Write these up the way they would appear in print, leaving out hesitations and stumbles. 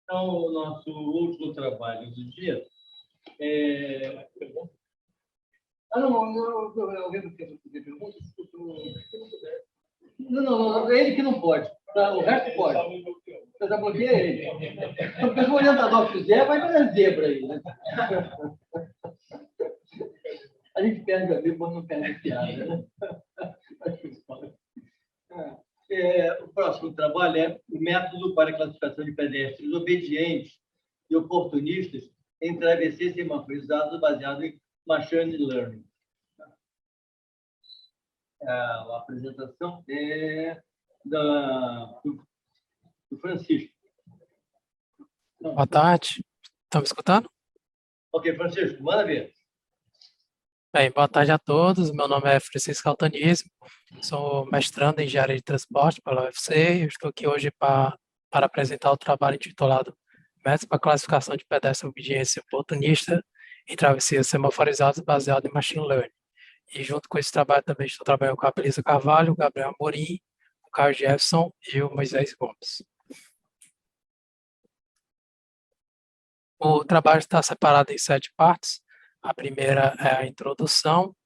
Então, o nosso último trabalho do dia é... alguém quer fazer perguntas? Não, é ele que não pode. O resto pode. Eu já bloqueei ele. Porque se o orientador fizer, vai dar zebra aí, né? A gente perde a vida quando não perde a piada, né? O próximo trabalho é o método para a classificação de pedestres obedientes e oportunistas em travessias semaforizadas baseado em machine learning. A apresentação é do Francisco. Boa tarde. Estão me escutando? Ok, Francisco, manda ver. Bem, boa tarde a todos. Meu nome é Francisco Altanismo. Sou mestrando em Engenharia de Transporte pela UFC. Eu estou aqui hoje para apresentar o trabalho intitulado Métodos para Classificação de Pedestre Obediência Oportunista em Travessias Semaforizadas baseado em Machine Learning. E junto com esse trabalho também estou trabalhando com a Belisa Carvalho, o Gabriel Amorim, o Carlos Jefferson e o Moisés Gomes. O trabalho está separado em 7 partes. A primeira é a introdução,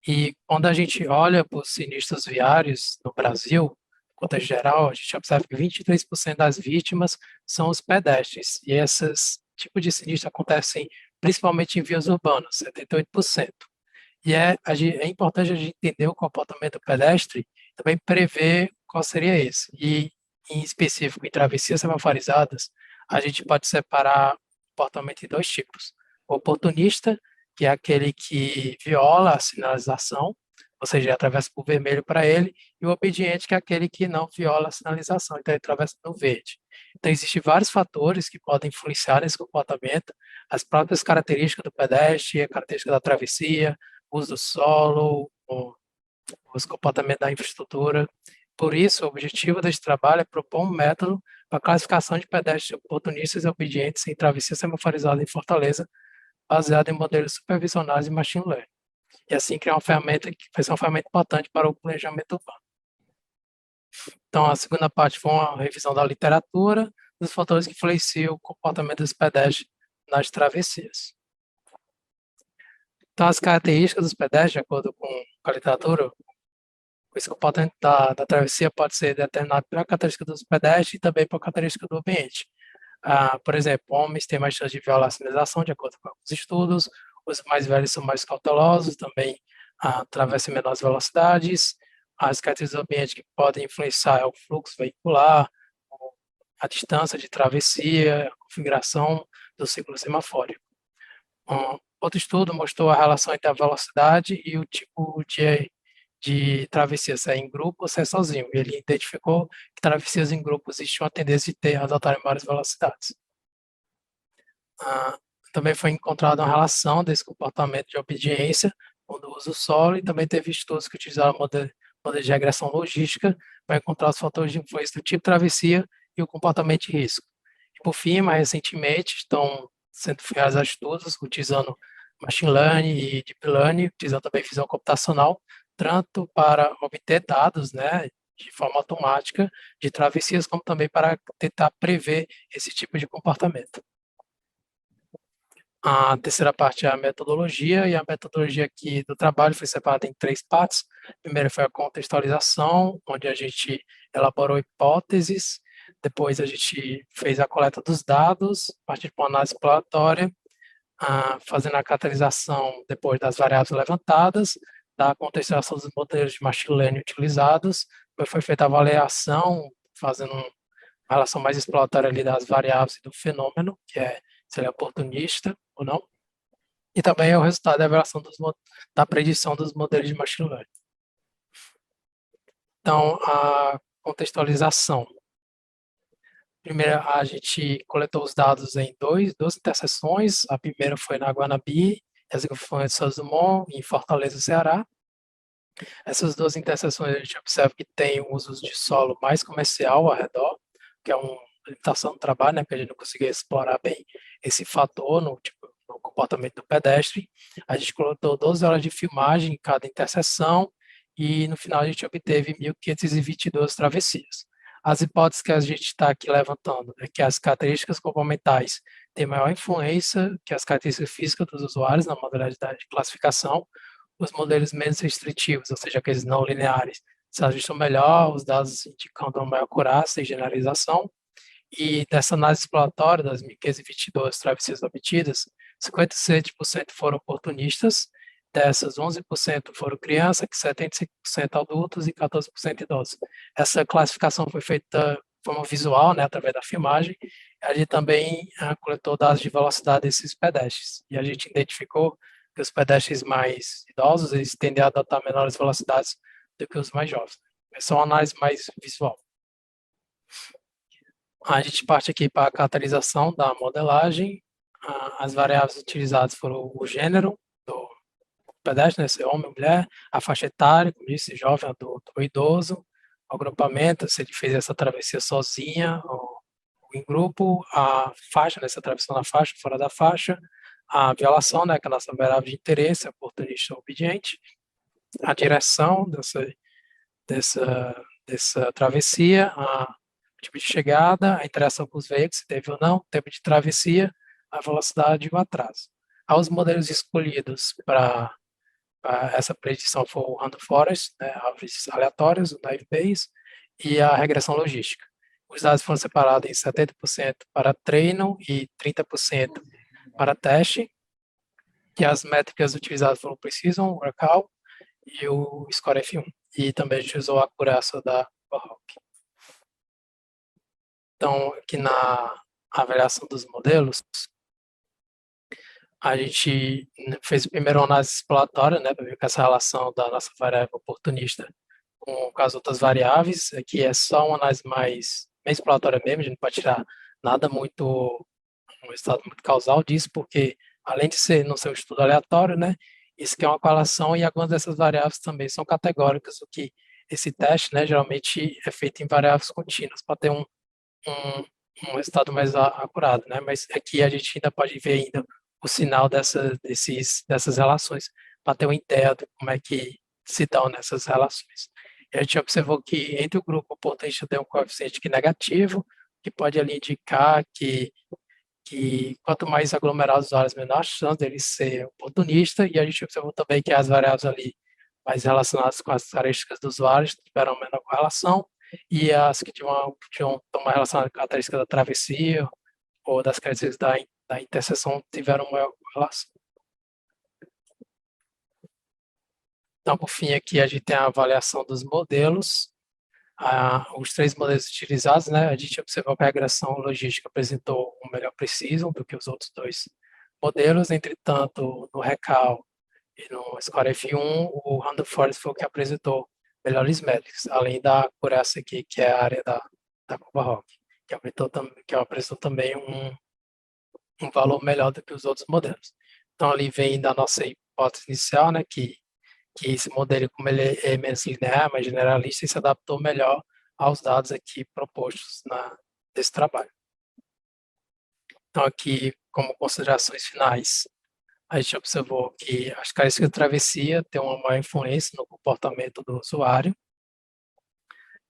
e quando a gente olha para os sinistros viários no Brasil, no contexto geral, a gente observa que 23% das vítimas são os pedestres, e esses tipos de sinistros acontecem principalmente em vias urbanas, 78%. E é importante a gente entender o comportamento do pedestre, também prever qual seria esse. E, em específico, em travessias semaforizadas, a gente pode separar o comportamento em 2 tipos. O oportunista, que é aquele que viola a sinalização, ou seja, atravessa por vermelho para ele, e o obediente, que é aquele que não viola a sinalização, então ele atravessa no verde. Então, existem vários fatores que podem influenciar nesse comportamento, as próprias características do pedestre, a característica da travessia, o uso do solo, os comportamentos da infraestrutura. Por isso, o objetivo deste trabalho é propor um método para a classificação de pedestres oportunistas e obedientes em travessia semaforizada em Fortaleza, baseado em modelos supervisionados e machine learning. E assim criar uma ferramenta que vai ser uma ferramenta importante para o planejamento urbano. Então, a segunda parte foi uma revisão da literatura, dos fatores que influenciam o comportamento dos pedestres nas travessias. Então, as características dos pedestres, de acordo com a literatura, esse comportamento da travessia pode ser determinado pela característica dos pedestres e também pela característica do ambiente. Por exemplo, homens têm mais chance de violar a sinalização, de acordo com alguns estudos, os mais velhos são mais cautelosos, também atravessam menores velocidades. As características do ambiente que podem influenciar é o fluxo veicular, a distância de travessia, a configuração do ciclo semafórico. Outro estudo mostrou a relação entre a velocidade e o tipo de travessia, se é em grupo ou se é sozinho. Ele identificou que travessias em grupo existem uma tendência de adotarem maiores velocidades. Também foi encontrada uma relação desse comportamento de obediência com o uso do solo, e também teve estudos que utilizaram modelo de regressão logística para encontrar os fatores de influência do tipo de travessia e o comportamento de risco. E, por fim, mais recentemente, estão sendo realizados estudos utilizando machine learning e deep learning, utilizando também visão computacional, tanto para obter dados, né, de forma automática de travessias, como também para tentar prever esse tipo de comportamento. A terceira parte é a metodologia, e a metodologia aqui do trabalho foi separada em 3 partes. A primeira foi a contextualização, onde a gente elaborou hipóteses, depois a gente fez a coleta dos dados, a partir de uma análise exploratória, fazendo a caracterização depois das variáveis levantadas, da contextualização dos modelos de machine learning utilizados, depois foi feita a avaliação, fazendo uma relação mais exploratória ali das variáveis e do fenômeno, que é se ele é oportunista ou não, e também é o resultado da avaliação da predição dos modelos de machine learning. Então, a contextualização. Primeiro, a gente coletou os dados em duas interseções. A primeira foi na Guanabi, a segunda foi em Santos Dumont, em Fortaleza, Ceará. Essas 2 interseções a gente observa que tem usos de solo mais comercial ao redor, que é uma limitação do trabalho, né, porque a gente não conseguia explorar bem esse fator no comportamento do pedestre. A gente coletou 12 horas de filmagem em cada interseção, e no final a gente obteve 1.522 travessias. As hipóteses que a gente está aqui levantando é que as características comportamentais têm maior influência que as características físicas dos usuários na modalidade de classificação. Os modelos menos restritivos, ou seja, aqueles não lineares, se ajustam melhor, os dados indicando uma maior acurácia e generalização. E dessa análise exploratória das 1.522 travessias obtidas, 57% foram oportunistas, dessas 11% foram crianças, 75% adultos e 14% idosos. Essa classificação foi feita de forma visual, né, através da filmagem. A gente também coletou dados de velocidade desses pedestres, e a gente identificou que os pedestres mais idosos eles tendem a adotar menores velocidades do que os mais jovens. Essa é uma análise mais visual. A gente parte aqui para a caracterização da modelagem. As variáveis utilizadas foram o gênero do pedestre, né, se é homem ou mulher, a faixa etária, como disse, jovem, adulto ou idoso, o agrupamento, se ele fez essa travessia sozinha ou em grupo, a faixa, né, se atravessou na faixa, fora da faixa, a violação, né, que é a nossa variável de interesse, oportunista ou obediente, a direção dessa travessia, o tipo de chegada, a interação com os veículos, se teve ou não, tempo de travessia, a velocidade e o atraso. Os modelos escolhidos para essa predição foram o Random Forest, né, árvores aleatórias, o Naive Bayes, e a regressão logística. Os dados foram separados em 70% para treino e 30% para teste, e as métricas utilizadas foram o Precision, o Workout e o Score F1. E também a gente usou a acurácia da Bahawk. Então, aqui na avaliação dos modelos, a gente fez primeiro uma análise exploratória, né, para ver essa relação da nossa variável oportunista com as outras variáveis. Aqui é só uma análise mais exploratória mesmo, a gente não pode tirar nada muito, um resultado muito causal disso, porque além de não ser um estudo aleatório, né, isso que é uma correlação e algumas dessas variáveis também são categóricas, o que esse teste, né, geralmente é feito em variáveis contínuas, para ter um resultado mais acurado, né, mas aqui a gente ainda pode ver ainda o sinal dessas relações, para ter uma ideia de como é que se dão nessas relações. E a gente observou que entre o grupo oportunista tem um coeficiente que negativo, que pode ali indicar que quanto mais aglomerados os usuários, menor a chance dele ser oportunista, e a gente observou também que as variáveis ali mais relacionadas com as características dos usuários tiveram menor correlação, e as que tinham mais relacionadas com a característica da travessia ou das características da interseção tiveram maior correlação. Então, por fim, aqui a gente tem a avaliação dos modelos. Os 3 modelos utilizados, né, a gente observou que a regressão logística apresentou um melhor preciso do que os outros 2 modelos. Entretanto, no RECAL e no Score F1, o Random Forest foi o que apresentou melhores métricas, além da acurácia aqui, que é a área da curva ROC, que apresentou também um valor melhor do que os outros modelos. Então, ali vem da nossa hipótese inicial, né, que esse modelo, como ele é menos linear, mais generalista, e se adaptou melhor aos dados aqui propostos nesse trabalho. Então, aqui, como considerações finais, a gente observou que as características de travessia têm uma maior influência no comportamento do usuário,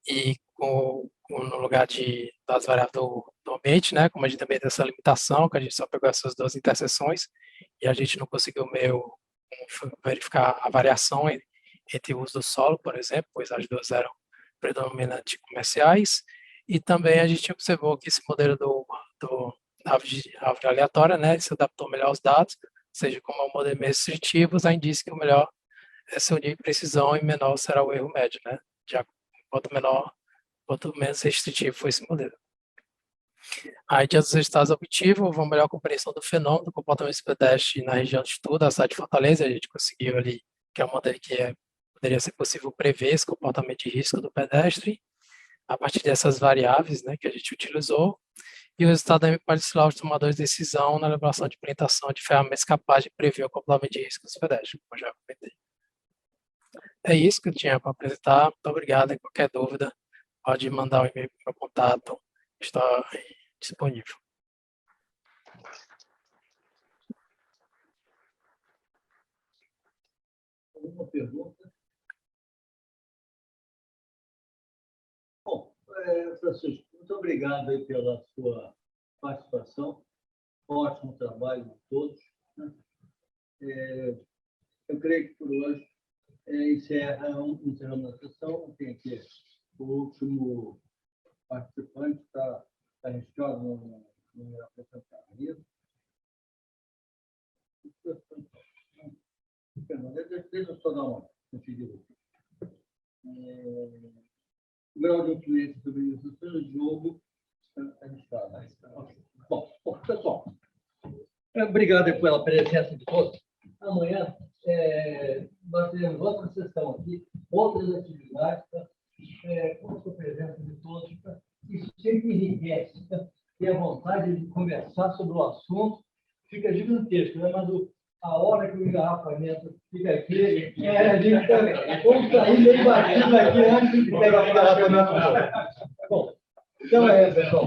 e no lugar das variáveis do ambiente, né, como a gente também tem essa limitação, que a gente só pegou essas 2 interseções, e a gente não conseguiu verificar a variação entre o uso do solo, por exemplo, pois as 2 eram predominantemente comerciais, e também a gente observou que esse modelo da árvore aleatória, né, se adaptou melhor aos dados, ou seja, como é um modelo menos restritivo, já indica que o melhor é seu nível de precisão e menor será o erro médio, né, quanto menos restritivo for esse modelo. Aí, diante dos resultados obtidos, houve uma melhor compreensão do fenômeno do comportamento pedestre na região de estudo, a cidade de Fortaleza. A gente conseguiu ali, que é um modelo que poderia ser possível prever esse comportamento de risco do pedestre, a partir dessas variáveis, né, que a gente utilizou, e o resultado também pode auxiliar os tomadores de decisão na elaboração de implementação de ferramentas capazes de prever o comportamento de risco dos pedestres, como eu já comentei. É isso que eu tinha para apresentar. Muito obrigado. E qualquer dúvida, pode mandar um e-mail para o meu contato. Está disponível. Alguma pergunta? Bom, Francisco, muito obrigado aí pela sua participação. Ótimo trabalho de todos. Eu creio que por hoje encerramos a sessão. Tem aqui o último participante, está registrado no apresentar isso. Deixa eu só dar uma conferida aqui. O grau de influência sobre isso no jogo está registrado. Bom, pessoal, obrigado pela presença de todos. Amanhã nós teremos outra sessão aqui, outras atividades, com a sua presença de todos. Isso sempre enriquece. E a vontade de conversar sobre o assunto fica gigantesco, né? Mas a hora que o engarrafamento fica aqui, a gente vamos sair meio batido aqui antes de pegar o engarrafamento. Bom, então pessoal.